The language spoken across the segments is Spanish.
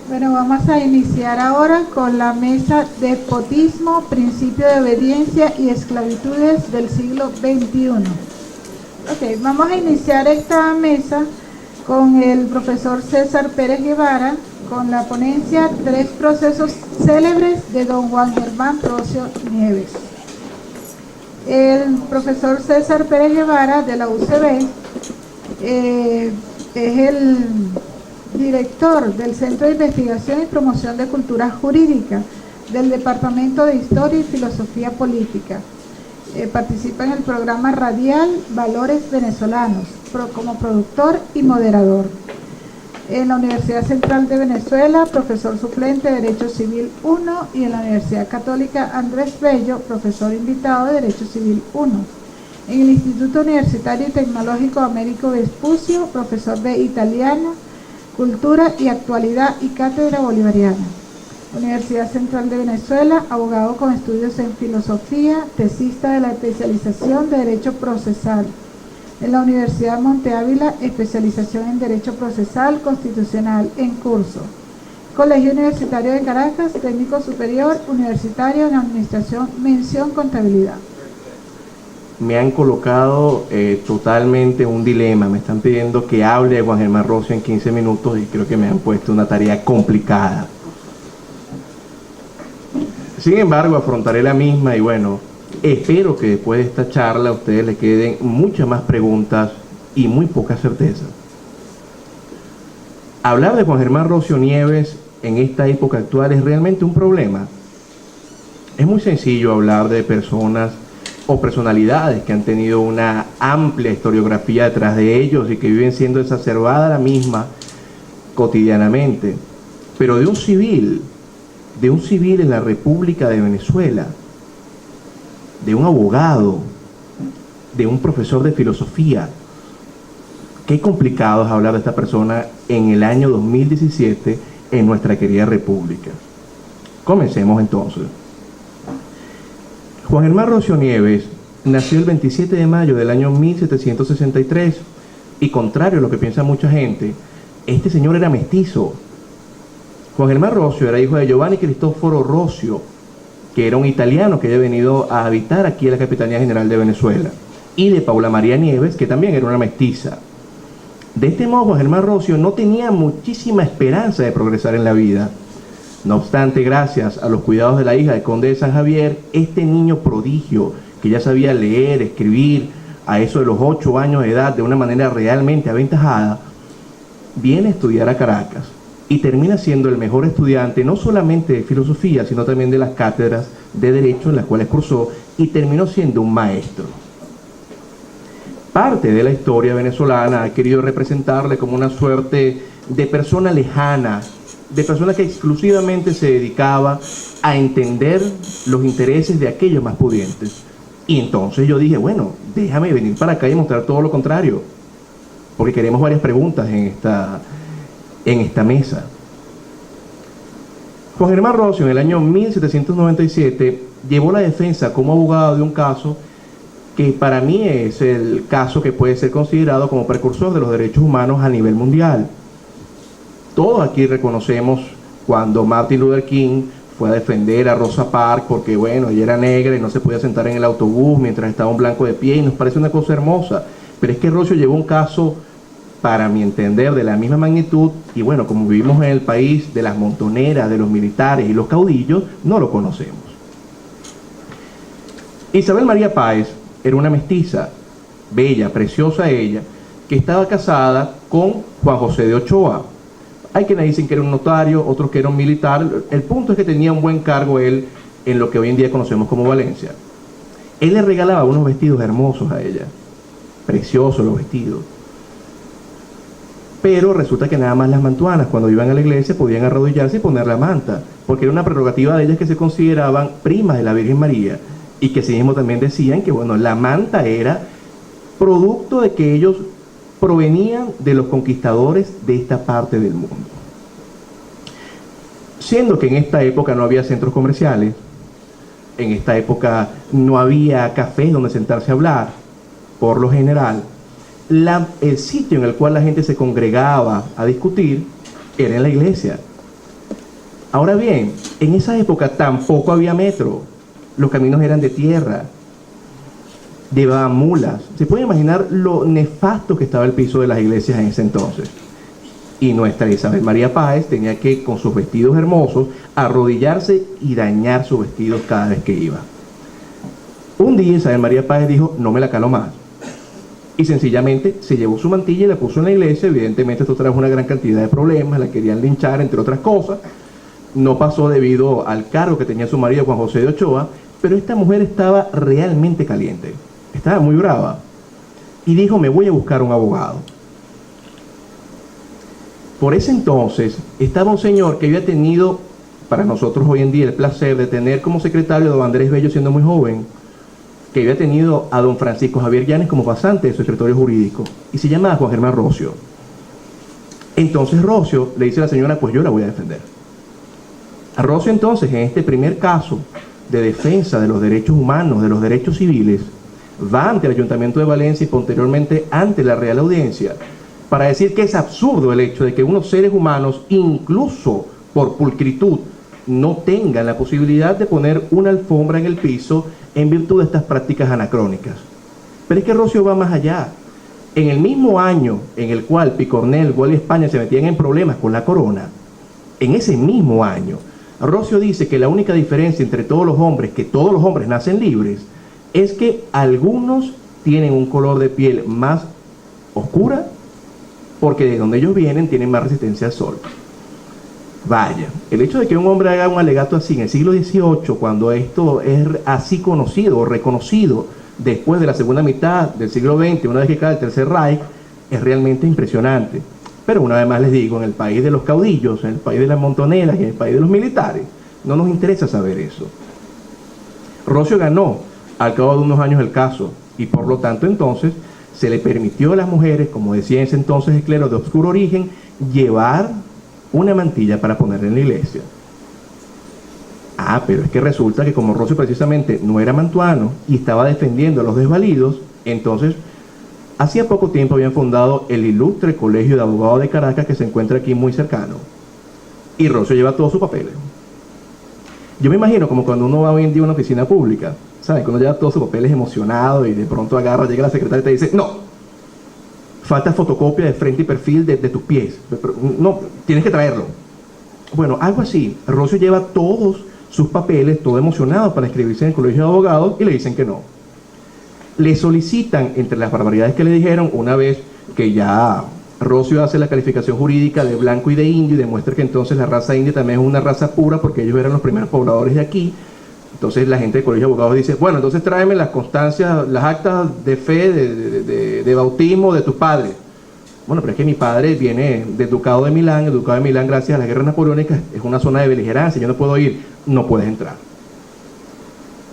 Bueno, vamos a iniciar ahora con la mesa Despotismo, Principio de Obediencia y Esclavitudes del siglo XXI. Ok, vamos a iniciar esta mesa con el profesor César Pérez Guevara, con la ponencia Tres procesos célebres de don Juan Germán Rocio Nieves. El profesor César Pérez Guevara de la UCB es el director del Centro de Investigación y Promoción de Cultura Jurídica del Departamento de Historia y Filosofía Política. Participa en el programa radial Valores Venezolanos como productor y moderador. En la Universidad Central de Venezuela, profesor suplente de Derecho Civil 1, y en la Universidad Católica Andrés Bello, profesor invitado de Derecho Civil 1. En el Instituto Universitario y Tecnológico Américo Vespucio, profesor de Italiano, Cultura y Actualidad y Cátedra Bolivariana. Universidad Central de Venezuela, abogado con estudios en filosofía, tesista de la especialización de Derecho Procesal. En la Universidad Monte Ávila, especialización en Derecho Procesal Constitucional en curso. Colegio Universitario de Caracas, técnico superior universitario en Administración, mención Contabilidad. Me han colocado totalmente un dilema. Me están pidiendo que hable de Juan Germán Rocio en 15 minutos y creo que me han puesto una tarea complicada. Sin embargo, afrontaré la misma y bueno, espero que después de esta charla a ustedes les queden muchas más preguntas y muy poca certeza. Hablar de Juan Germán Rocio Nieves en esta época actual es realmente un problema. Es muy sencillo hablar de personas o personalidades que han tenido una amplia historiografía detrás de ellos y que viven siendo exacerbada la misma cotidianamente. Pero de un civil en la República de Venezuela, de un abogado, de un profesor de filosofía, qué complicado es hablar de esta persona en el año 2017 en nuestra querida República. Comencemos entonces. Juan Germán Rocio Nieves nació el 27 de mayo del año 1763 y, contrario a lo que piensa mucha gente, este señor era mestizo. Juan Germán Rocio era hijo de Giovanni Cristoforo Rocio, que era un italiano que había venido a habitar aquí en la Capitanía General de Venezuela, y de Paula María Nieves, que también era una mestiza. De este modo, Juan Germán Rocio no tenía muchísima esperanza de progresar en la vida. No obstante, gracias a los cuidados de la hija del conde de San Javier, este niño prodigio, que ya sabía leer, escribir, a eso de los 8 años de edad, de una manera realmente aventajada, viene a estudiar a Caracas y termina siendo el mejor estudiante, no solamente de filosofía, sino también de las cátedras de Derecho en las cuales cursó, y terminó siendo un maestro. Parte de la historia venezolana ha querido representarle como una suerte de persona lejana, de persona que exclusivamente se dedicaba a entender los intereses de aquellos más pudientes. Y entonces yo dije, bueno, déjame venir para acá y mostrar todo lo contrario, porque queremos varias preguntas en esta mesa. Juan Germán Rocio en el año 1797 llevó la defensa como abogado de un caso que para mí es el caso que puede ser considerado como precursor de los derechos humanos a nivel mundial. Todos aquí reconocemos cuando Martin Luther King fue a defender a Rosa Parks porque, bueno, ella era negra y no se podía sentar en el autobús mientras estaba un blanco de pie, y nos parece una cosa hermosa. Pero es que Rocio llevó un caso, para mi entender, de la misma magnitud, y bueno, como vivimos en el país de las montoneras, de los militares y los caudillos, no lo conocemos. Isabel María Páez era una mestiza, bella, preciosa ella, que estaba casada con Juan José de Ochoa. Hay quienes dicen que era un notario, otros que era un militar. El punto es que tenía un buen cargo él en lo que hoy en día conocemos como Valencia. Él le regalaba unos vestidos hermosos a ella, preciosos los vestidos. Pero resulta que nada más las mantuanas, cuando iban a la iglesia, podían arrodillarse y poner la manta, porque era una prerrogativa de ellas que se consideraban primas de la Virgen María, y que sí mismo también decían que, bueno, la manta era producto de que ellos provenían de los conquistadores de esta parte del mundo. Siendo que en esta época no había centros comerciales, en esta época no había cafés donde sentarse a hablar, por lo general, el sitio en el cual la gente se congregaba a discutir era en la iglesia. Ahora bien, en esa época tampoco había metro, los caminos eran de tierra, llevaban mulas. Se puede imaginar lo nefasto que estaba el piso de las iglesias en ese entonces. Y nuestra Isabel María Páez tenía que, con sus vestidos hermosos, arrodillarse y dañar sus vestidos cada vez que iba. Un día Isabel María Páez dijo, no me la calo más. Y sencillamente se llevó su mantilla y la puso en la iglesia. Evidentemente esto trajo una gran cantidad de problemas, la querían linchar, entre otras cosas. No pasó debido al cargo que tenía su marido Juan José de Ochoa, pero esta mujer estaba realmente caliente, estaba muy brava. Y dijo, me voy a buscar un abogado. Por ese entonces estaba un señor que había tenido, para nosotros hoy en día, el placer de tener como secretario a don Andrés Bello siendo muy joven, que había tenido a don Francisco Javier Llanes como pasante de su escritorio jurídico, y se llamaba Juan Germán Rocio. Entonces Rocio le dice a la señora, pues yo la voy a defender. A Rocio entonces, en este primer caso de defensa de los derechos humanos, de los derechos civiles, va ante el Ayuntamiento de Valencia y posteriormente ante la Real Audiencia, para decir que es absurdo el hecho de que unos seres humanos, incluso por pulcritud, no tengan la posibilidad de poner una alfombra en el piso en virtud de estas prácticas anacrónicas. Pero es que Rocio va más allá. En el mismo año en el cual Picornell, Goel y España se metían en problemas con la corona, en ese mismo año, Rocio dice que la única diferencia entre todos los hombres, que todos los hombres nacen libres, es que algunos tienen un color de piel más oscura, porque de donde ellos vienen tienen más resistencia al sol. Vaya, el hecho de que un hombre haga un alegato así en el siglo XVIII, cuando esto es así conocido o reconocido después de la segunda mitad del siglo XX, una vez que cae el Tercer Reich, es realmente impresionante. Pero una vez más les digo, en el país de los caudillos, en el país de las montoneras y en el país de los militares, no nos interesa saber eso. Rocio ganó al cabo de unos años el caso, y por lo tanto entonces se le permitió a las mujeres, como decía en ese entonces el clero de oscuro origen, llevar una mantilla para ponerla en la iglesia. Pero es que resulta que como Rocio precisamente no era mantuano y estaba defendiendo a los desvalidos, entonces hacía poco tiempo habían fundado el ilustre Colegio de Abogados de Caracas, que se encuentra aquí muy cercano, y Rocio lleva todos sus papeles. Yo me imagino como cuando uno va hoy en día a una oficina pública, ¿sabes? Cuando lleva todos sus papeles emocionado y de pronto agarra, llega la secretaria y te dice, no, falta fotocopia de frente y perfil de tus pies, no, tienes que traerlo. Bueno, algo así. Rocio lleva todos sus papeles, todo emocionado para inscribirse en el Colegio de Abogados, y le dicen que no. Le solicitan, entre las barbaridades que le dijeron, una vez que ya Rocio hace la calificación jurídica de blanco y de indio y demuestra que entonces la raza india también es una raza pura porque ellos eran los primeros pobladores de aquí. Entonces la gente del Colegio de Abogados dice, bueno, entonces tráeme las constancias, las actas de fe, de bautismo de tus padres. Bueno, pero es que mi padre viene del Ducado de Milán, el Ducado de Milán gracias a las guerras napoleónicas es una zona de beligerancia, yo no puedo ir, no puedes entrar.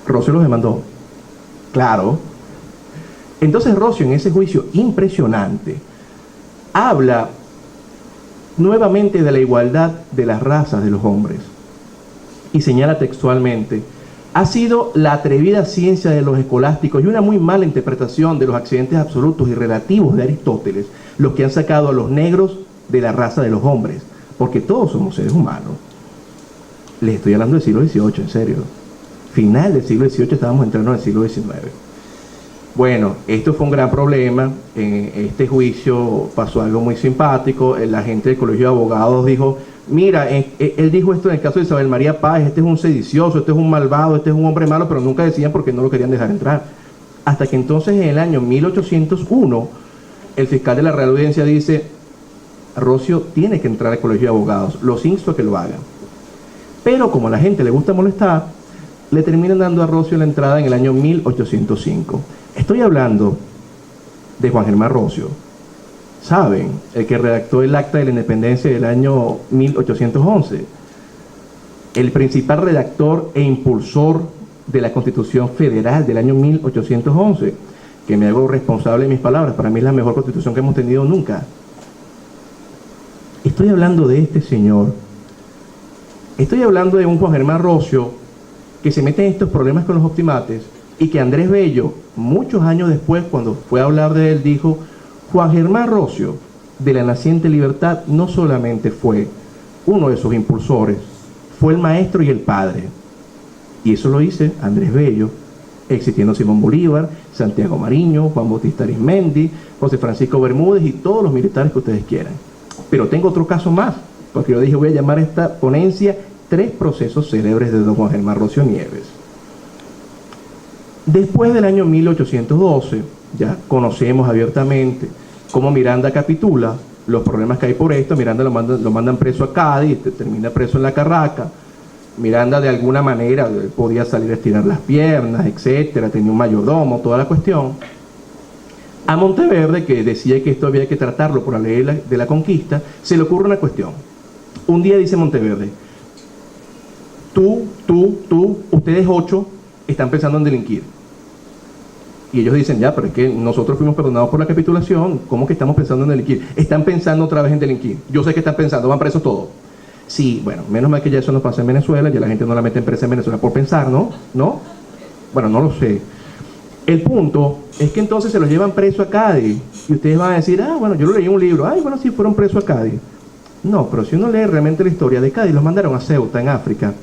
Rocio los demandó. Claro. Entonces Rocio en ese juicio impresionante habla nuevamente de la igualdad de las razas de los hombres y señala textualmente: ha sido la atrevida ciencia de los escolásticos y una muy mala interpretación de los accidentes absolutos y relativos de Aristóteles los que han sacado a los negros de la raza de los hombres, porque todos somos seres humanos. Les estoy hablando del siglo XVIII, en serio. Final del siglo XVIII, estábamos entrando en el siglo XIX. Bueno, esto fue un gran problema. En este juicio pasó algo muy simpático. La gente del Colegio de Abogados dijo, mira, él dijo esto en el caso de Isabel María Páez, este es un sedicioso, este es un malvado, este es un hombre malo, pero nunca decían porque no lo querían dejar entrar. Hasta que entonces en el año 1801, el fiscal de la Real Audiencia dice, Rocio tiene que entrar al Colegio de Abogados, los insto a que lo hagan. Pero como a la gente le gusta molestar, le terminan dando a Rocio la entrada en el año 1805. Estoy hablando de Juan Germán Rocio, ¿saben? El que redactó el Acta de la Independencia del año 1811. El principal redactor e impulsor de la Constitución Federal del año 1811, que me hago responsable de mis palabras, para mí es la mejor constitución que hemos tenido nunca. Estoy hablando de este señor. Estoy hablando de un Juan Germán Rocio que se mete en estos problemas con los optimates y que Andrés Bello, muchos años después, cuando fue a hablar de él, dijo, Juan Germán Rocio, de la naciente libertad, no solamente fue uno de sus impulsores, fue el maestro y el padre. Y eso lo dice Andrés Bello, existiendo Simón Bolívar, Santiago Mariño, Juan Bautista Arizmendi, José Francisco Bermúdez y todos los militares que ustedes quieran. Pero tengo otro caso más, porque yo dije voy a llamar a esta ponencia 3 procesos célebres de don Juan Germán Rocio Nieves. Después del año 1812, ya conocemos abiertamente cómo Miranda capitula, los problemas que hay por esto. Miranda lo mandan preso a Cádiz, termina preso en la Carraca. Miranda de alguna manera podía salir a estirar las piernas, etcétera, tenía un mayordomo, toda la cuestión. A Monteverde, que decía que esto había que tratarlo por la ley de la conquista, se le ocurre una cuestión. Un día dice Monteverde: tú, ustedes 8 están pensando en delinquir. Y ellos dicen, ya, pero es que nosotros fuimos perdonados por la capitulación, ¿cómo que estamos pensando en delinquir? Están pensando otra vez en delinquir. Yo sé que están pensando, van presos todos. Sí, bueno, menos mal que ya eso no pasa en Venezuela, ya la gente no la mete en presa en Venezuela por pensar, ¿no? ¿No? Bueno, no lo sé. El punto es que entonces se los llevan preso a Cádiz, y ustedes van a decir, bueno, yo lo leí en un libro, bueno, sí, fueron presos a Cádiz. No, pero si uno lee realmente la historia de Cádiz, los mandaron a Ceuta, en África,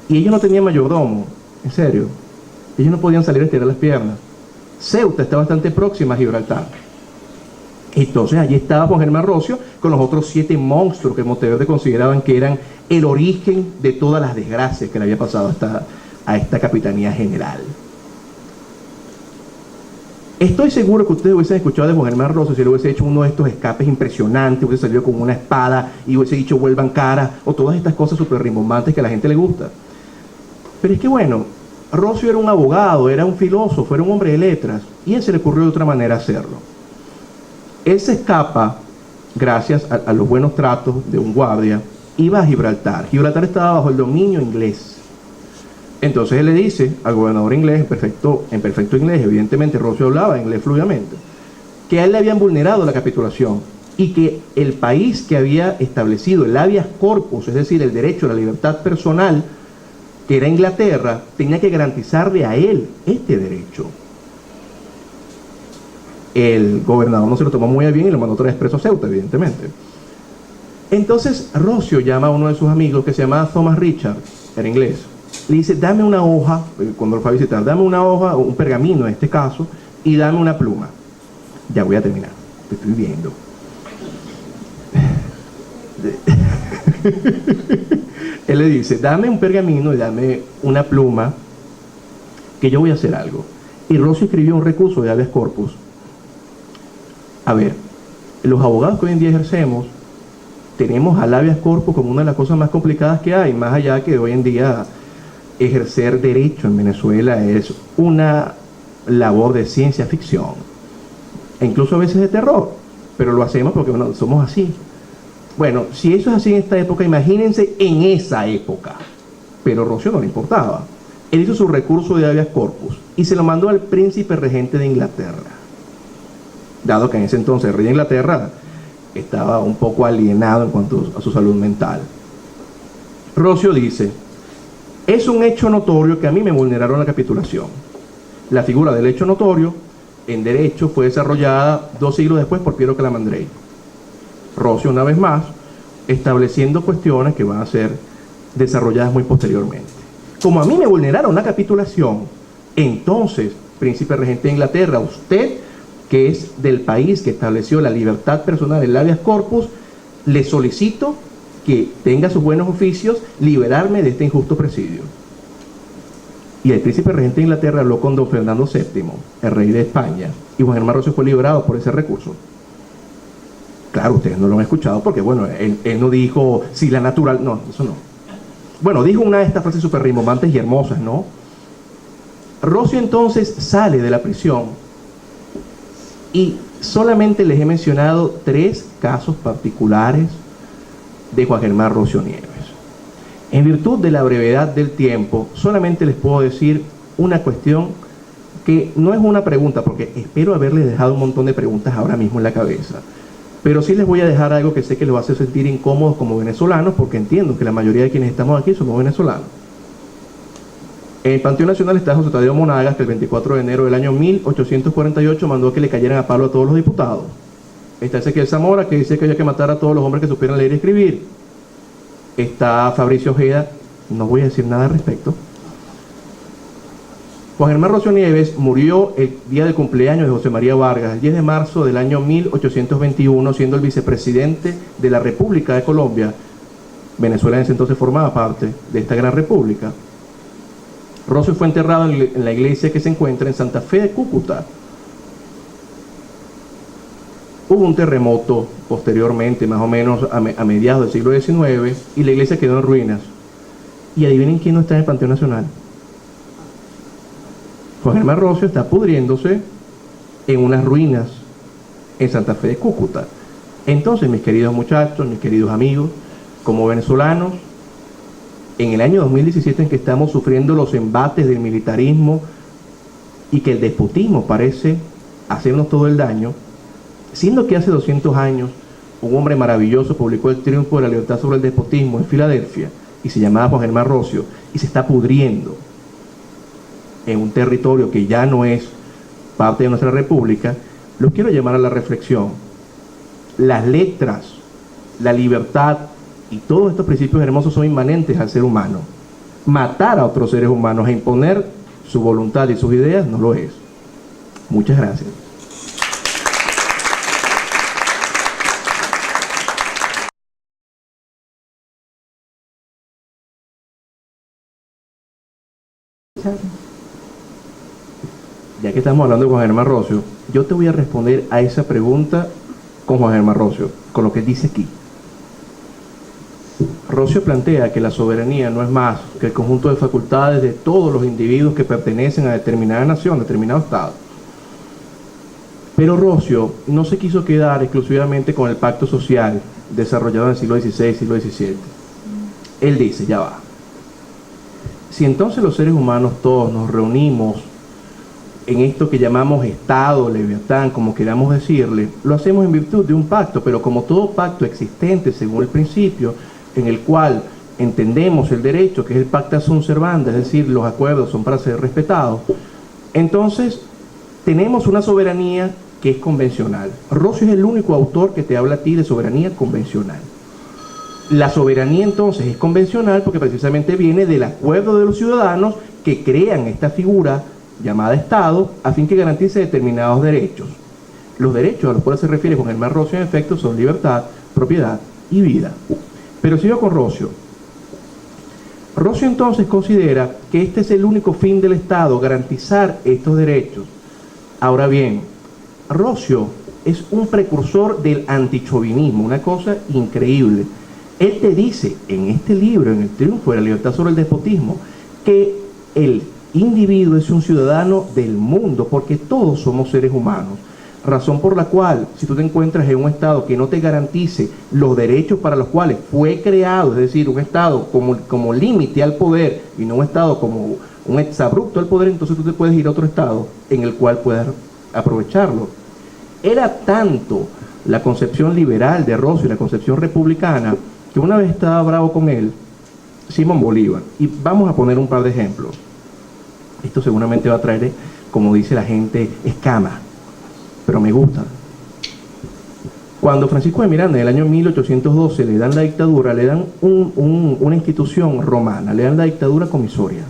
y ellos no tenían mayordomo, en serio. Ellos no podían salir a estirar las piernas. Ceuta está bastante próxima a Gibraltar. Entonces allí estaba Juan Germán Rocio con los otros 7 monstruos que Monteverde consideraban que eran el origen de todas las desgracias que le había pasado a esta capitanía general. Estoy seguro que ustedes hubiesen escuchado de Juan Germán Rocio si le hubiese hecho uno de estos escapes impresionantes, hubiese salido con una espada y hubiese dicho vuelvan cara, o todas estas cosas súper rimbombantes que a la gente le gusta. Pero es que bueno, Rocio era un abogado, era un filósofo, era un hombre de letras, y a él se le ocurrió de otra manera hacerlo. Él se escapa, gracias a los buenos tratos de un guardia, iba a Gibraltar. Gibraltar estaba bajo el dominio inglés. Entonces él le dice al gobernador inglés, en perfecto inglés, evidentemente Rocio hablaba inglés fluidamente, que a él le habían vulnerado la capitulación y que el país que había establecido el habeas corpus, es decir, el derecho a la libertad personal, que era Inglaterra, tenía que garantizarle a él este derecho. El gobernador no se lo tomó muy bien y lo mandó otra vez preso a Ceuta, evidentemente. Entonces Rocio llama a uno de sus amigos que se llamaba Thomas Richard, era inglés. Le dice, dame una hoja, cuando lo fue a visitar, dame una hoja, un pergamino en este caso, y dame una pluma. Ya voy a terminar, te estoy viendo. Él le dice, dame un pergamino y dame una pluma, que yo voy a hacer algo. Y Rocio escribió un recurso de habeas corpus. A ver, los abogados que hoy en día ejercemos, tenemos al habeas corpus como una de las cosas más complicadas que hay, más allá que hoy en día ejercer derecho en Venezuela es una labor de ciencia ficción, e incluso a veces de terror, pero lo hacemos porque bueno, somos así. Bueno, si eso es así en esta época, imagínense en esa época. Pero Rocio no le importaba. Él hizo su recurso de habeas corpus y se lo mandó al príncipe regente de Inglaterra, dado que en ese entonces el rey de Inglaterra estaba un poco alienado en cuanto a su salud mental. Rocio dice, es un hecho notorio que a mí me vulneraron la capitulación. La figura del hecho notorio en derecho fue desarrollada 2 siglos después por Piero Calamandrei. Rocio, una vez más, estableciendo cuestiones que van a ser desarrolladas muy posteriormente. Como a mí me vulneraron la capitulación, entonces, príncipe regente de Inglaterra, usted, que es del país que estableció la libertad personal, el habeas corpus, le solicito que tenga sus buenos oficios, liberarme de este injusto presidio. Y el príncipe regente de Inglaterra habló con don Fernando VII, el rey de España, y Juan Germán Rocio fue liberado por ese recurso. Claro, ustedes no lo han escuchado porque, bueno, él no dijo, si la natural, no, eso no. Bueno, dijo una de estas frases súper rimbombantes y hermosas, ¿no? Rocio entonces sale de la prisión y solamente les he mencionado 3 casos particulares de Juan Germán Rocio Nieves. En virtud de la brevedad del tiempo, solamente les puedo decir una cuestión que no es una pregunta, porque espero haberles dejado un montón de preguntas ahora mismo en la cabeza. Pero sí les voy a dejar algo que sé que les va a hacer sentir incómodos como venezolanos, porque entiendo que la mayoría de quienes estamos aquí somos venezolanos. En el Panteón Nacional está José Tadeo Monagas, que el 24 de enero del año 1848 mandó que le cayeran a palo a todos los diputados. Está Ezequiel Zamora, que dice que había que matar a todos los hombres que supieran leer y escribir. está Fabricio Ojeda, no voy a decir nada al respecto. Juan Germán Rocio Nieves murió el día del cumpleaños de José María Vargas, el 10 de marzo del año 1821, siendo el vicepresidente de la República de Colombia. Venezuela en ese entonces formaba parte de esta gran república. Rocio fue enterrado en la iglesia que se encuentra en Santa Fe de Cúcuta. Hubo un terremoto posteriormente, más o menos a mediados del siglo XIX, y la iglesia quedó en ruinas. Y adivinen quién no está en el Panteón Nacional. Juan Germán Rocio está pudriéndose en unas ruinas en Santa Fe de Cúcuta. Entonces, mis queridos muchachos, mis queridos amigos, como venezolanos, en el año 2017 en que estamos sufriendo los embates del militarismo y que el despotismo parece hacernos todo el daño, siendo que hace 200 años un hombre maravilloso publicó El triunfo de la libertad sobre el despotismo en Filadelfia y se llamaba Juan Germán Rocio y se está pudriendo en un territorio que ya no es parte de nuestra república, los quiero llamar a la reflexión. Las letras, la libertad y todos estos principios hermosos son inmanentes al ser humano. Matar a otros seres humanos e imponer su voluntad y sus ideas no lo es. Muchas gracias. Ya que estamos hablando de Juan Germán Rocio, yo te voy a responder a esa pregunta con Juan Germán Rocio, con lo que dice aquí. Rocio plantea que la soberanía no es más que el conjunto de facultades de todos los individuos que pertenecen a determinada nación, determinado estado. Pero Rocio no se quiso quedar exclusivamente con el pacto social desarrollado en el siglo XVI, siglo XVII. Él dice, ya va. Si entonces los seres humanos todos nos reunimos en esto que llamamos Estado, Leviatán, como queramos decirle, lo hacemos en virtud de un pacto, pero como todo pacto existente según el principio, en el cual entendemos el derecho, que es el pacta sunt servanda, es decir, los acuerdos son para ser respetados, entonces tenemos una soberanía que es convencional. Rocio es el único autor que te habla a ti de soberanía convencional. La soberanía entonces es convencional porque precisamente viene del acuerdo de los ciudadanos que crean esta figura llamada Estado, a fin que garantice determinados derechos. Los derechos a los cuales se refiere Juan Germán Rocio, en efecto, son libertad, propiedad y vida. Pero sigo con Rocio. Rocio entonces considera que este es el único fin del Estado, garantizar estos derechos. Ahora bien, Rocio es un precursor del antichauvinismo, una cosa increíble. Él te dice en este libro, en El triunfo de la libertad sobre el despotismo, que el individuo es un ciudadano del mundo, porque todos somos seres humanos. Razón por la cual, si tú te encuentras en un Estado que no te garantice los derechos para los cuales fue creado, es decir, un Estado como límite al poder y no un Estado como un exabrupto al poder, entonces tú te puedes ir a otro Estado en el cual puedas aprovecharlo. Era tanto la concepción liberal de Rocio y la concepción republicana que una vez estaba bravo con él Simón Bolívar. Y vamos a poner un par de ejemplos. Esto seguramente va a traer, como dice la gente, escama, pero me gusta. Cuando Francisco de Miranda en el año 1812 le dan la dictadura, le dan una institución romana, le dan la dictadura comisoria.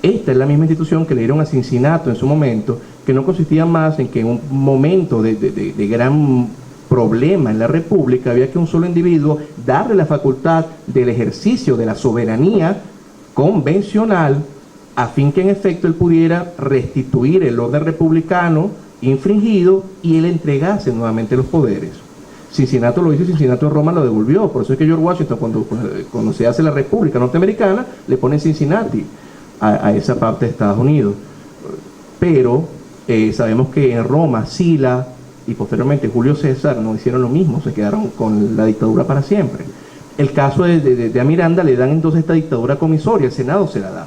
Esta es la misma institución que le dieron a Cincinato en su momento, que no consistía más en que en un momento de gran problema en la República había que un solo individuo darle la facultad del ejercicio de la soberanía convencional a fin que en efecto él pudiera restituir el orden republicano infringido y él entregase nuevamente los poderes. Cincinato lo hizo y Cincinato en Roma lo devolvió. Por eso es que George Washington, cuando se hace la República Norteamericana, le pone Cincinnati a esa parte de Estados Unidos. Pero sabemos que en Roma, Sila y posteriormente Julio César no hicieron lo mismo, se quedaron con la dictadura para siempre. El caso de a Miranda le dan entonces esta dictadura comisoria, el Senado se la da.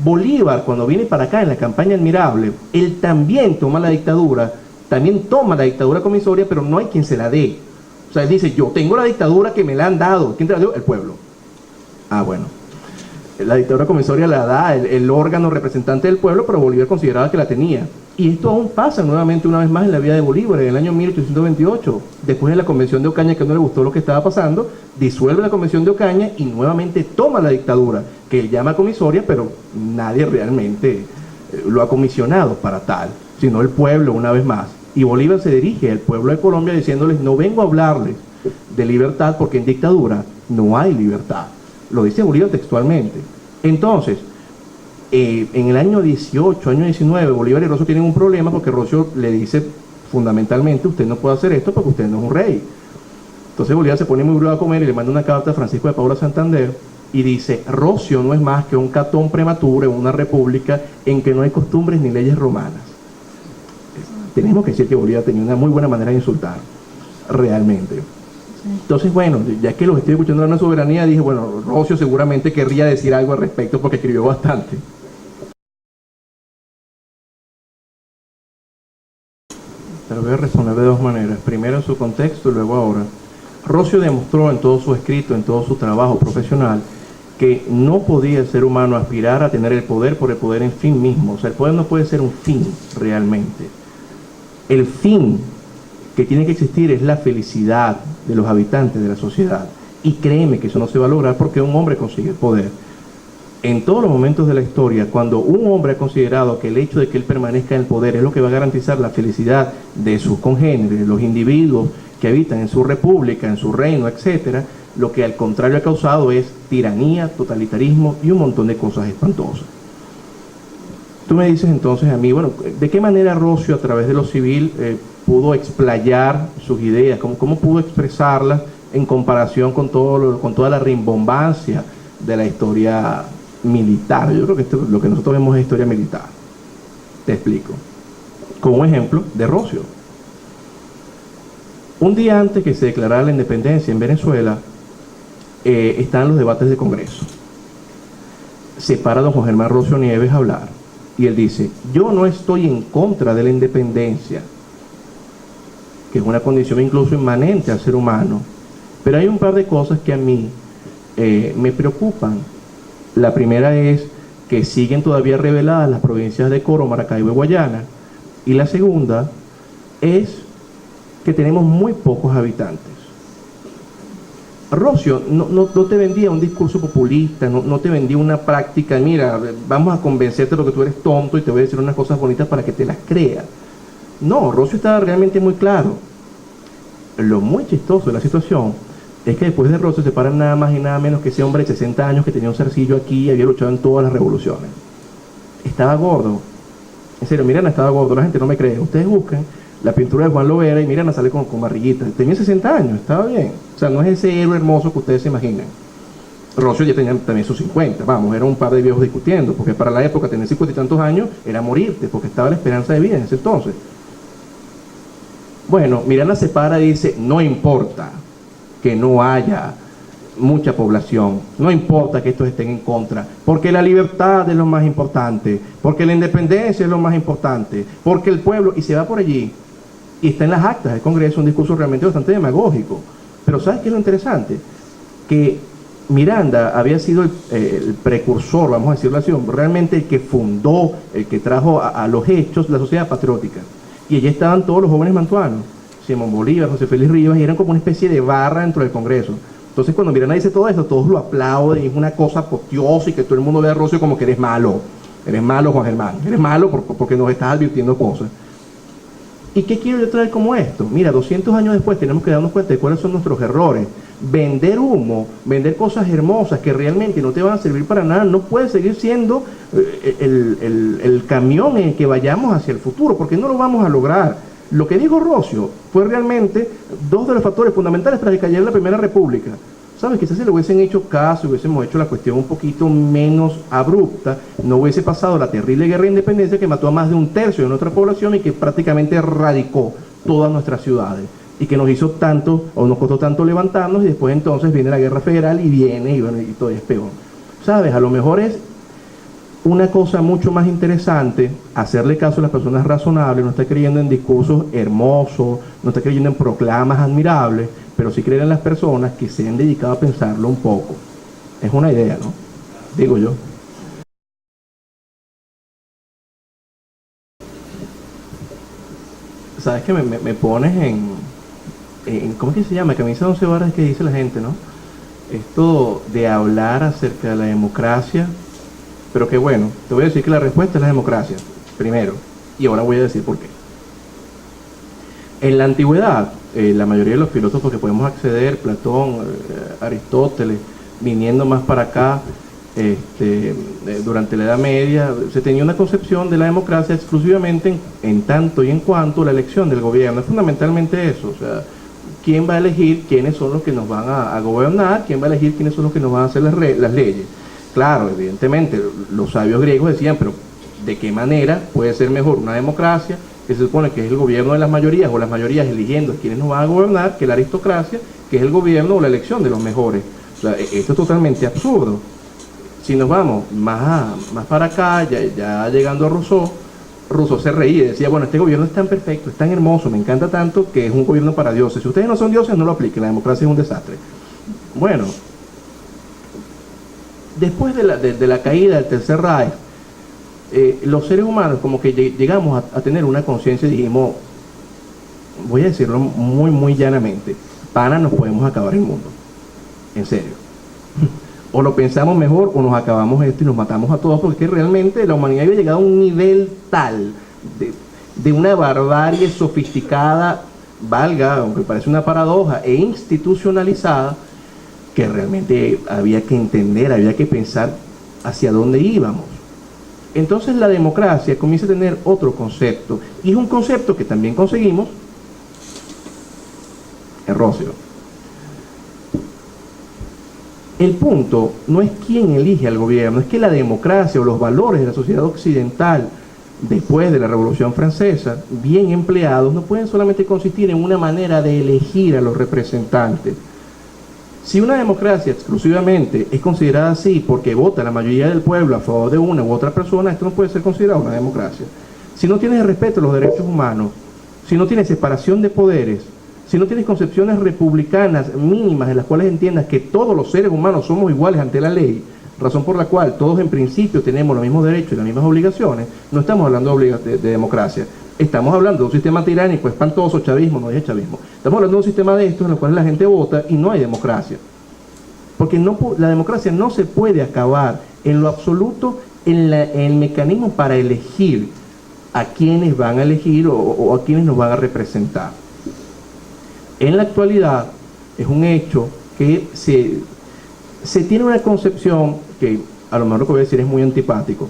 Bolívar, cuando viene para acá en la campaña admirable, él también toma la dictadura comisoria, pero no hay quien se la dé. O sea, él dice, yo tengo la dictadura que me la han dado. ¿Quién te la dio? El pueblo. Ah, bueno. La dictadura comisoria la da el órgano representante del pueblo, pero Bolívar consideraba que la tenía. Y esto aún pasa nuevamente una vez más en la vida de Bolívar, en el año 1828, después de la Convención de Ocaña, que no le gustó lo que estaba pasando, disuelve la Convención de Ocaña y nuevamente toma la dictadura, que él llama comisoria, pero nadie realmente lo ha comisionado para tal, sino el pueblo una vez más. Y Bolívar se dirige al pueblo de Colombia diciéndoles: no vengo a hablarles de libertad, porque en dictadura no hay libertad. Lo dice Bolívar textualmente. Entonces, en el año 18, año 19, Bolívar y Rosio tienen un problema, porque Rosio le dice fundamentalmente: usted no puede hacer esto porque usted no es un rey. Entonces Bolívar se pone muy bravo a comer y le manda una carta a Francisco de Paula Santander y dice: Rosio no es más que un Catón prematuro en una república en que no hay costumbres ni leyes romanas. Tenemos que decir que Bolívar tenía una muy buena manera de insultar, realmente. Entonces, bueno, ya que los estoy escuchando en la soberanía, dije, bueno, Rosio seguramente querría decir algo al respecto porque escribió bastante. Pero voy a responder de dos maneras. Primero en su contexto y luego ahora. Rosio demostró en todo su escrito, en todo su trabajo profesional, que no podía el ser humano aspirar a tener el poder por el poder en fin mismo. O sea, el poder no puede ser un fin realmente. El fin que tiene que existir es la felicidad de los habitantes de la sociedad. Y créeme que eso no se va a lograr porque un hombre consigue el poder. En todos los momentos de la historia, cuando un hombre ha considerado que el hecho de que él permanezca en el poder es lo que va a garantizar la felicidad de sus congéneres, de los individuos que habitan en su república, en su reino, etcétera, lo que al contrario ha causado es tiranía, totalitarismo y un montón de cosas espantosas. Tú me dices entonces a mí, bueno, ¿de qué manera Rosio a través de lo civil pudo explayar sus ideas? ¿Cómo pudo expresarlas en comparación con toda la rimbombancia de la historia militar? Yo creo que lo que nosotros vemos es historia militar. Te explico. Con un ejemplo de Rosio. Un día antes que se declarara la independencia en Venezuela, están los debates de Congreso. Se para don Juan Germán Rosio Nieves a hablar y él dice: yo no estoy en contra de la independencia, que es una condición incluso inmanente al ser humano, pero hay un par de cosas que a mí me preocupan. La primera es que siguen todavía reveladas las provincias de Coro, Maracaibo y Guayana, y la segunda es que tenemos muy pocos habitantes. Rosio no te vendía un discurso populista, no te vendía una práctica: mira, vamos a convencerte de que tú eres tonto y te voy a decir unas cosas bonitas para que te las creas. No, Rosio estaba realmente muy claro. Lo muy chistoso de la situación es que después de Rosio se paran nada más y nada menos que ese hombre de 60 años que tenía un zarcillo aquí y había luchado en todas las revoluciones. Estaba gordo. En serio, Miranda estaba gordo, la gente no me cree. Ustedes buscan la pintura de Juan Lovera y Miranda sale con barriguita. Tenía 60 años, estaba bien. O sea, no es ese héroe hermoso que ustedes se imaginan. Rosio ya tenía también sus 50, vamos, era un par de viejos discutiendo, porque para la época tener 50 y tantos años era morirte, porque estaba la esperanza de vida en ese entonces. Bueno, Miranda se para y dice: no importa que no haya mucha población, no importa que estos estén en contra, porque la libertad es lo más importante, porque la independencia es lo más importante, porque el pueblo, y se va por allí, y está en las actas del Congreso, un discurso realmente bastante demagógico. Pero ¿sabes qué es lo interesante? Que Miranda había sido el precursor, vamos a decirlo así, realmente el que fundó, el que trajo a los hechos la sociedad patriótica. Y allí estaban todos los jóvenes mantuanos, Simón Bolívar, José Félix Rivas, y eran como una especie de barra dentro del Congreso. Entonces cuando Miranda dice todo esto, todos lo aplauden, y es una cosa apoteosa, y que todo el mundo ve a Rosio como que eres malo Juan Germán, eres malo porque nos estás advirtiendo cosas. ¿Y qué quiero yo traer como esto? Mira, 200 años después tenemos que darnos cuenta de cuáles son nuestros errores. Vender humo, vender cosas hermosas que realmente no te van a servir para nada, no puede seguir siendo el camión en el que vayamos hacia el futuro, porque no lo vamos a lograr. Lo que dijo Rosio fue realmente dos de los factores fundamentales para que cayera la Primera República. ¿Sabes? Quizás si le hubiesen hecho caso, hubiésemos hecho la cuestión un poquito menos abrupta, no hubiese pasado la terrible guerra de independencia que mató a más de un tercio de nuestra población y que prácticamente erradicó todas nuestras ciudades, y que nos hizo tanto, o nos costó tanto levantarnos, y después entonces viene la guerra federal y viene, y bueno, y todo es peor. ¿Sabes? A lo mejor es una cosa mucho más interesante hacerle caso a las personas razonables, no está creyendo en discursos hermosos, no está creyendo en proclamas admirables, pero sí creer en las personas que se han dedicado a pensarlo un poco. Es una idea, ¿no? digo yo. ¿Sabes que me pones ¿cómo es que se llama? Camisa de 11 varas que dice la gente, ¿no? Esto de hablar acerca de la democracia, pero que bueno, te voy a decir que la respuesta es la democracia, primero, y ahora voy a decir por qué. En la antigüedad, la mayoría de los filósofos que podemos acceder, Platón, Aristóteles, viniendo más para acá, durante la Edad Media, se tenía una concepción de la democracia exclusivamente en tanto y en cuanto la elección del gobierno. Es fundamentalmente eso, o sea, quién va a elegir quiénes son los que nos van a gobernar, quién va a elegir quiénes son los que nos van a hacer las leyes. Claro, evidentemente, los sabios griegos decían, pero ¿de qué manera puede ser mejor una democracia, que se supone que es el gobierno de las mayorías, o las mayorías eligiendo a quienes nos van a gobernar, que la aristocracia, que es el gobierno o la elección de los mejores? O sea, esto es totalmente absurdo. Si nos vamos más para acá, ya llegando a Rousseau se reía y decía, bueno, este gobierno es tan perfecto, es tan hermoso, me encanta tanto que es un gobierno para dioses. Si ustedes no son dioses, no lo apliquen, la democracia es un desastre. Bueno, después de la caída del Tercer Reich, los seres humanos como que llegamos a tener una conciencia y dijimos, voy a decirlo muy, muy llanamente, pana, nos podemos acabar el mundo. En serio. O lo pensamos mejor o nos acabamos esto y nos matamos a todos, porque realmente la humanidad había llegado a un nivel tal de una barbarie sofisticada, valga, aunque parece una paradoja, e institucionalizada, que realmente había que entender, había que pensar hacia dónde íbamos. Entonces la democracia comienza a tener otro concepto, y es un concepto que también conseguimos en Roosevelt. El punto no es quién elige al gobierno, es que la democracia o los valores de la sociedad occidental después de la Revolución Francesa, bien empleados, no pueden solamente consistir en una manera de elegir a los representantes. Si una democracia exclusivamente es considerada así porque vota la mayoría del pueblo a favor de una u otra persona, esto no puede ser considerado una democracia. Si no tienes respeto a los derechos humanos, si no tienes separación de poderes, si no tienes concepciones republicanas mínimas en las cuales entiendas que todos los seres humanos somos iguales ante la ley, razón por la cual todos en principio tenemos los mismos derechos y las mismas obligaciones, no estamos hablando de democracia, estamos hablando de un sistema tiránico, espantoso, chavismo, no es chavismo, estamos hablando de un sistema de estos en los cuales la gente vota y no hay democracia, porque la democracia no se puede acabar en lo absoluto en el mecanismo para elegir a quienes van a elegir o a quienes nos van a representar. En la actualidad es un hecho que se tiene una concepción que a lo mejor lo que voy a decir es muy antipático,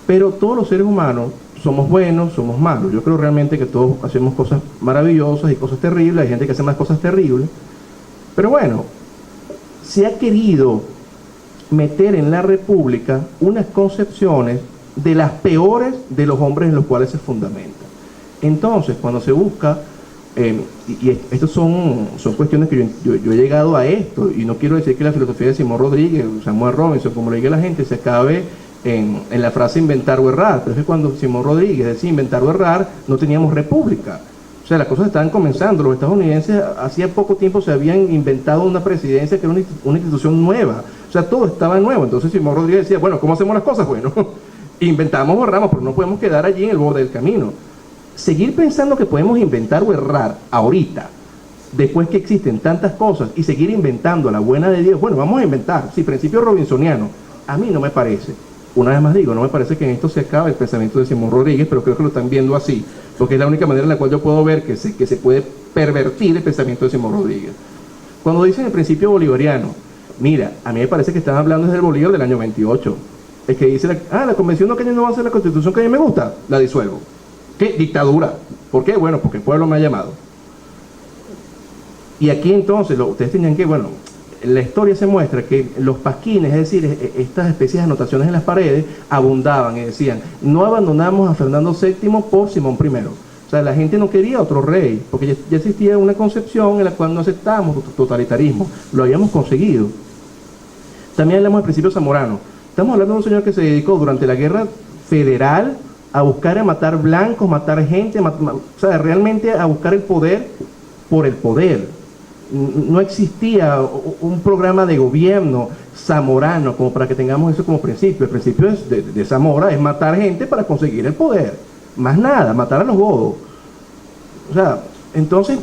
pero todos los seres humanos somos buenos, somos malos. Yo creo realmente que todos hacemos cosas maravillosas y cosas terribles, hay gente que hace más cosas terribles, pero bueno, se ha querido meter en la República unas concepciones de las peores de los hombres en los cuales se fundamenta. Entonces, cuando se busca y estas son cuestiones que yo he llegado a esto, y no quiero decir que la filosofía de Simón Rodríguez, Samuel Robinson, como le diga la gente, se acabe en la frase inventar o errar, pero es que cuando Simón Rodríguez decía inventar o errar, no teníamos república. O sea, las cosas estaban comenzando. Los estadounidenses hacía poco tiempo se habían inventado una presidencia que era una institución nueva. O sea, todo estaba nuevo. Entonces Simón Rodríguez decía, bueno, ¿cómo hacemos las cosas? Bueno, inventamos o erramos, pero no podemos quedar allí en el borde del camino. Seguir pensando que podemos inventar o errar ahorita, después que existen tantas cosas, y seguir inventando a la buena de Dios, bueno, vamos a inventar, sí, principio robinsoniano, a mí no me parece. Una vez más digo, no me parece que en esto se acabe el pensamiento de Simón Rodríguez, pero creo que lo están viendo así, porque es la única manera en la cual yo puedo ver que se puede pervertir el pensamiento de Simón Rodríguez. Cuando dicen el principio bolivariano, mira, a mí me parece que están hablando desde el Bolívar del año 28. El que dice, la convención no va a ser la constitución que a mí me gusta, la disuelvo. ¿Qué? Dictadura. ¿Por qué? Bueno, porque el pueblo me ha llamado. Y aquí entonces, ustedes tenían que, bueno, la historia se muestra que los pasquines, es decir, estas especies de anotaciones en las paredes, abundaban y decían, no abandonamos a Fernando VII por Simón I. O sea, la gente no quería otro rey, porque ya existía una concepción en la cual no aceptábamos totalitarismo, lo habíamos conseguido. También hablamos del principio zamorano. Estamos hablando de un señor que se dedicó durante la guerra federal a buscar a matar blancos, matar gente, o sea, realmente a buscar el poder por el poder. no existía un programa de gobierno zamorano como para que tengamos eso como principio. El principio de Zamora es matar gente para conseguir el poder, más nada, matar a los godos. O sea, entonces,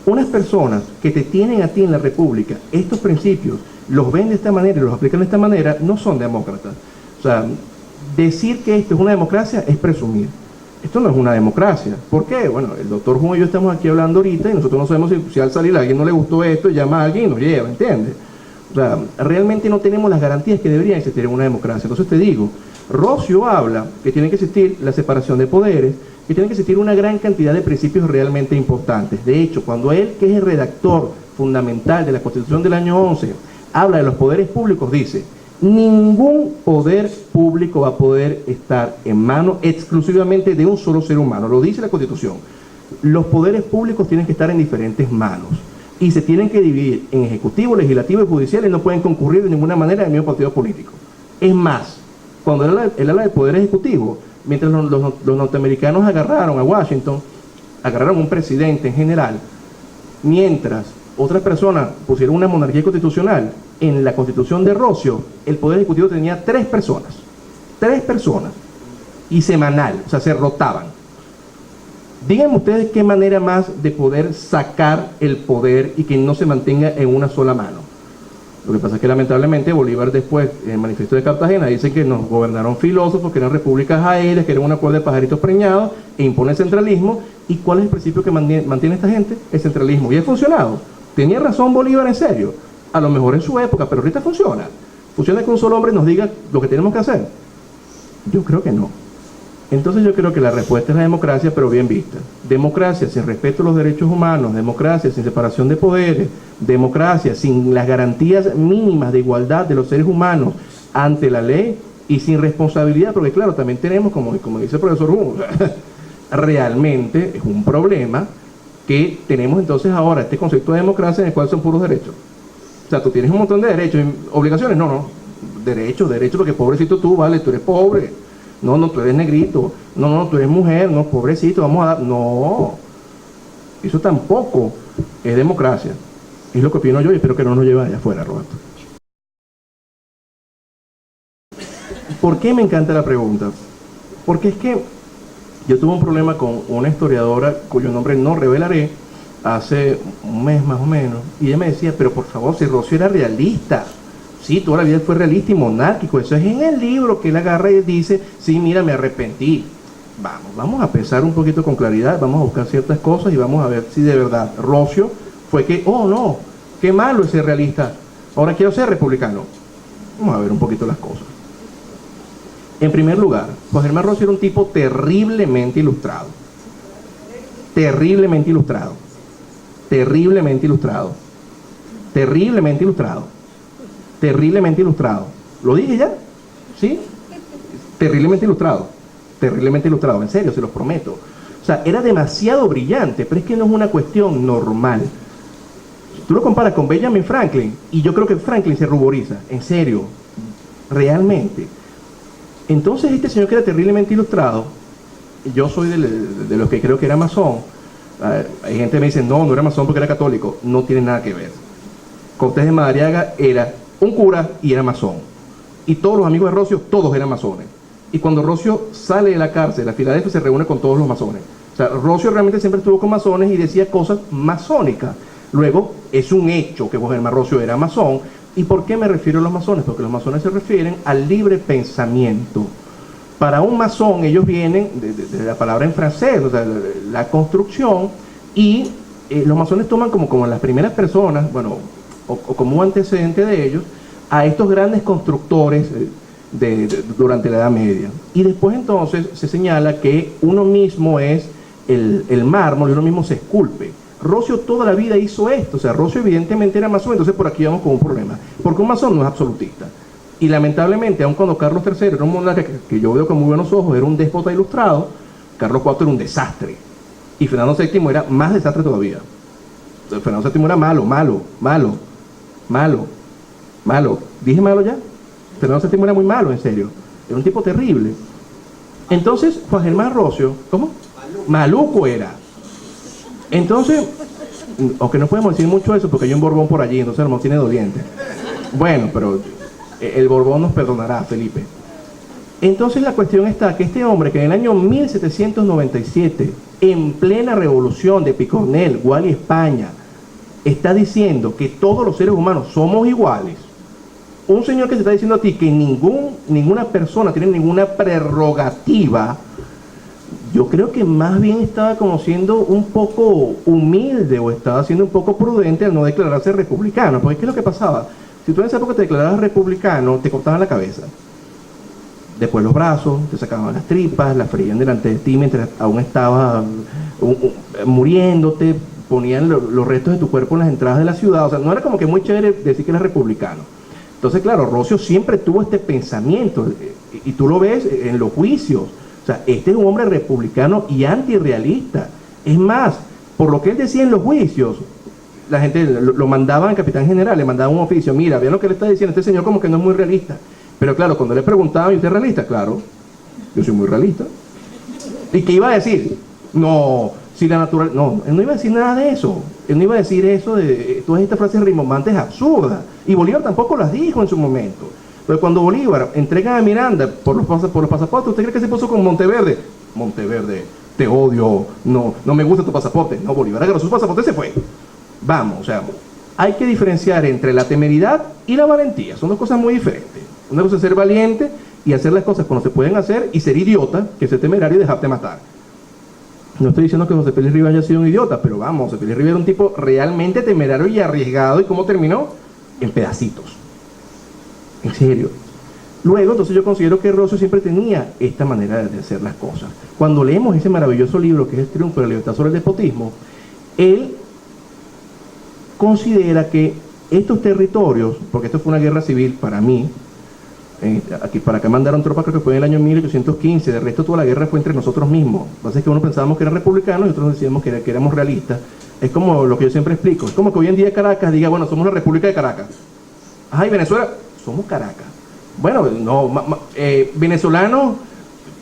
unas personas que te tienen a ti en la República, estos principios, los ven de esta manera y los aplican de esta manera, no son demócratas. O sea, decir que esto es una democracia es presumir. Esto no es una democracia. ¿Por qué? Bueno, el doctor Juan y yo estamos aquí hablando ahorita y nosotros no sabemos si al salir a alguien no le gustó esto, llama a alguien y nos lleva, ¿entiendes? O sea, realmente no tenemos las garantías que deberían existir en una democracia. Entonces te digo, Rocio habla que tiene que existir la separación de poderes, que tiene que existir una gran cantidad de principios realmente importantes. De hecho, cuando él, que es el redactor fundamental de la Constitución del año 11, habla de los poderes públicos, dice: ningún poder público va a poder estar en manos exclusivamente de un solo ser humano. Lo dice la Constitución. Los poderes públicos tienen que estar en diferentes manos y se tienen que dividir en ejecutivo, legislativo y judicial, y no pueden concurrir de ninguna manera en el mismo partido político. Es más, cuando él habla del poder ejecutivo, mientras los norteamericanos agarraron a Washington, agarraron un presidente en general, mientras otras personas pusieron una monarquía constitucional, en la Constitución de Rocio, el Poder Ejecutivo tenía 3 personas, y semanal, o sea, se rotaban. Díganme ustedes qué manera más de poder sacar el poder y que no se mantenga en una sola mano. Lo que pasa es que lamentablemente Bolívar después, en el manifiesto de Cartagena, dice que nos gobernaron filósofos, que eran repúblicas aéreas, que eran un acuerdo de pajaritos preñados, e impone el centralismo. ¿Y cuál es el principio que mantiene esta gente? El centralismo. Y ha funcionado. ¿Tenía razón Bolívar en serio? A lo mejor en su época, pero ahorita funciona. ¿Funciona que un solo hombre nos diga lo que tenemos que hacer? Yo creo que no. Entonces yo creo que la respuesta es la democracia, pero bien vista. Democracia sin respeto a los derechos humanos, democracia sin separación de poderes, democracia sin las garantías mínimas de igualdad de los seres humanos ante la ley y sin responsabilidad, porque claro, también tenemos, como dice el profesor Hugo, realmente es un problema que tenemos entonces ahora este concepto de democracia en el cual son puros derechos. O sea, tú tienes un montón de derechos, obligaciones, no, derechos, porque pobrecito tú, vale, tú eres pobre, no, tú eres negrito, no, tú eres mujer, no, pobrecito, vamos a dar, no, eso tampoco es democracia, es lo que opino yo y espero que no nos lleve allá afuera, Roberto. ¿Por qué me encanta la pregunta? Porque es que yo tuve un problema con una historiadora cuyo nombre no revelaré, hace un mes más o menos, y ella me decía, pero por favor, si Rocio era realista, sí, toda la vida fue realista y monárquico, eso es en el libro que él agarra y dice, sí, mira, me arrepentí. Vamos a pensar un poquito con claridad, vamos a buscar ciertas cosas y vamos a ver si de verdad Rocio fue que, oh no, qué malo es ser realista, ahora quiero ser republicano. Vamos a ver un poquito las cosas. En primer lugar, Juan Germán Rocio era un tipo terriblemente ilustrado. Terriblemente ilustrado. ¿Lo dije ya? ¿Sí? Terriblemente ilustrado, en serio, se los prometo. O sea, era demasiado brillante, pero es que no es una cuestión normal. Tú lo comparas con Benjamin Franklin, y yo creo que Franklin se ruboriza, en serio, realmente. Entonces este señor que era terriblemente ilustrado, yo soy de los que creo que era masón. Hay gente que me dice, no era masón porque era católico. No tiene nada que ver. Cortés de Madariaga era un cura y era masón. Y todos los amigos de Rocio, todos eran masones. Y cuando Rocio sale de la cárcel, a Filadelfia, se reúne con todos los masones. O sea, Rocio realmente siempre estuvo con masones y decía cosas masónicas. Luego, es un hecho que Juan Germán Rocio era masón. ¿Y por qué me refiero a los masones? Porque los masones se refieren al libre pensamiento. Para un masón, ellos vienen de la palabra en francés, o sea, la construcción, y los masones toman como las primeras personas, bueno, o como un antecedente de ellos, a estos grandes constructores durante la Edad Media. Y después entonces se señala que uno mismo es el mármol y uno mismo se esculpe. Rocio toda la vida hizo esto, o sea, Rocio evidentemente era masón, entonces por aquí vamos con un problema, porque un masón no es absolutista. Y lamentablemente, aun cuando Carlos III era un monarca que yo veo con muy buenos ojos, era un déspota ilustrado, Carlos IV era un desastre. Y Fernando VII era más desastre todavía. Fernando VII era malo. ¿Dije malo ya? Fernando VII era muy malo, en serio. Era un tipo terrible. Entonces, Juan Germán Rocio, ¿cómo? Maluco era. Entonces, aunque no podemos decir mucho eso porque hay un Borbón por allí, entonces a lo mejor tiene doliente. Bueno, pero el Borbón nos perdonará, Felipe. Entonces la cuestión está que este hombre que en el año 1797, en plena revolución de Picornell, Gual y España, está diciendo que todos los seres humanos somos iguales. Un señor que se está diciendo a ti que ninguna persona tiene ninguna prerrogativa, yo creo que más bien estaba como siendo un poco humilde o estaba siendo un poco prudente al no declararse republicano. Porque ¿qué es lo que pasaba? Si tú en esa época te declarabas republicano, te cortaban la cabeza. Después los brazos, te sacaban las tripas, las freían delante de ti mientras aún estabas muriéndote, ponían los restos de tu cuerpo en las entradas de la ciudad. O sea, no era como que muy chévere decir que eras republicano. Entonces, claro, Roscio siempre tuvo este pensamiento, y tú lo ves en los juicios. O sea, este es un hombre republicano y antirrealista. Es más, por lo que él decía en los juicios, la gente lo mandaba al capitán general, le mandaba un oficio: mira, vean lo que le está diciendo, este señor como que no es muy realista. Pero claro, cuando le preguntaban, ¿y usted es realista? Claro, yo soy muy realista. ¿Y qué iba a decir? No, si la naturaleza... No, él no iba a decir nada de eso. Él no iba a decir eso de todas estas frases rimbombantes absurdas. Y Bolívar tampoco las dijo en su momento. Pero cuando Bolívar entrega a Miranda por los pasaportes, ¿usted cree que se puso con Monteverde? Monteverde, te odio, no me gusta tu pasaporte. No, Bolívar agarró su pasaporte y se fue. Vamos, o sea, hay que diferenciar entre la temeridad y la valentía. Son dos cosas muy diferentes. Una cosa es ser valiente y hacer las cosas cuando se pueden hacer, y ser idiota, que es ser temerario y dejarte matar. No estoy diciendo que José Félix Rivas haya sido un idiota, pero vamos, José Félix Rivas era un tipo realmente temerario y arriesgado. ¿Y cómo terminó? En pedacitos. En serio. Luego, entonces yo considero que Roscio siempre tenía esta manera de hacer las cosas. Cuando leemos ese maravilloso libro que es El triunfo de la libertad sobre el despotismo, él considera que estos territorios, porque esto fue una guerra civil para mí, aquí para acá mandaron tropas, creo que fue en el año 1815, de resto toda la guerra fue entre nosotros mismos. Lo que pasa es que uno pensábamos que era republicano y otros decíamos que éramos realistas. Es como lo que yo siempre explico, es como que hoy en día Caracas diga, bueno, somos la República de Caracas. Ajá, y Venezuela, somos Caracas. Bueno, no, venezolanos,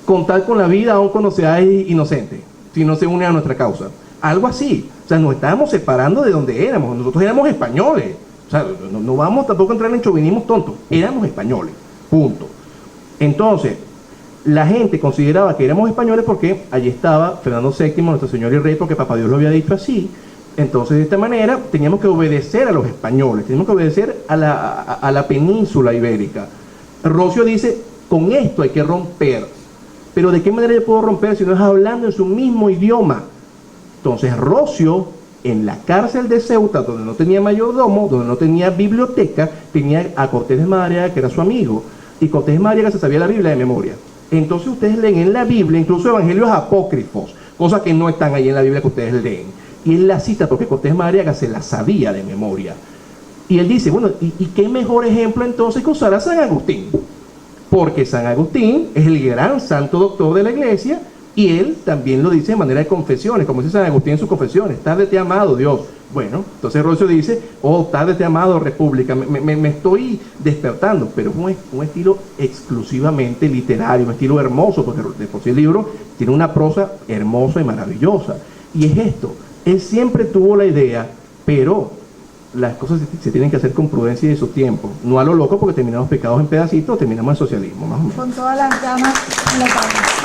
contar con la vida aun cuando seáis inocente, si no se une a nuestra causa. Algo así. O sea, nos estábamos separando de donde éramos. Nosotros éramos españoles. O sea, no vamos tampoco a entrar en chauvinismos tontos. Éramos españoles. Punto. Entonces, la gente consideraba que éramos españoles porque allí estaba Fernando VII, nuestro señor y rey, porque Papá Dios lo había dicho así. Entonces, de esta manera, teníamos que obedecer a los españoles, teníamos que obedecer a la península ibérica. Roscio dice, con esto hay que romper. Pero ¿de qué manera yo puedo romper si no es hablando en su mismo idioma? Entonces, Roscio, en la cárcel de Ceuta, donde no tenía mayordomo, donde no tenía biblioteca, tenía a Cortés de Madariaga, que era su amigo, y Cortés de Madariaga se sabía la Biblia de memoria. Entonces ustedes leen en la Biblia incluso evangelios apócrifos, cosas que no están ahí en la Biblia que ustedes leen. Y él la cita porque Cortés de Madariaga se la sabía de memoria. Y él dice, bueno, ¿y qué mejor ejemplo entonces que usar a San Agustín? Porque San Agustín es el gran santo doctor de la iglesia, y él también lo dice de manera de confesiones, como dice San Agustín en sus confesiones: tarde te ha amado Dios. Bueno, entonces Roscio dice, oh, tarde te ha amado República, me estoy despertando, pero es un estilo exclusivamente literario, un estilo hermoso, porque de por sí el libro tiene una prosa hermosa y maravillosa. Y es esto, él siempre tuvo la idea, pero las cosas se tienen que hacer con prudencia y de su tiempo, no a lo loco, porque terminamos pecados en pedacitos, terminamos en socialismo, más o menos. Con todas las damas en la tabla.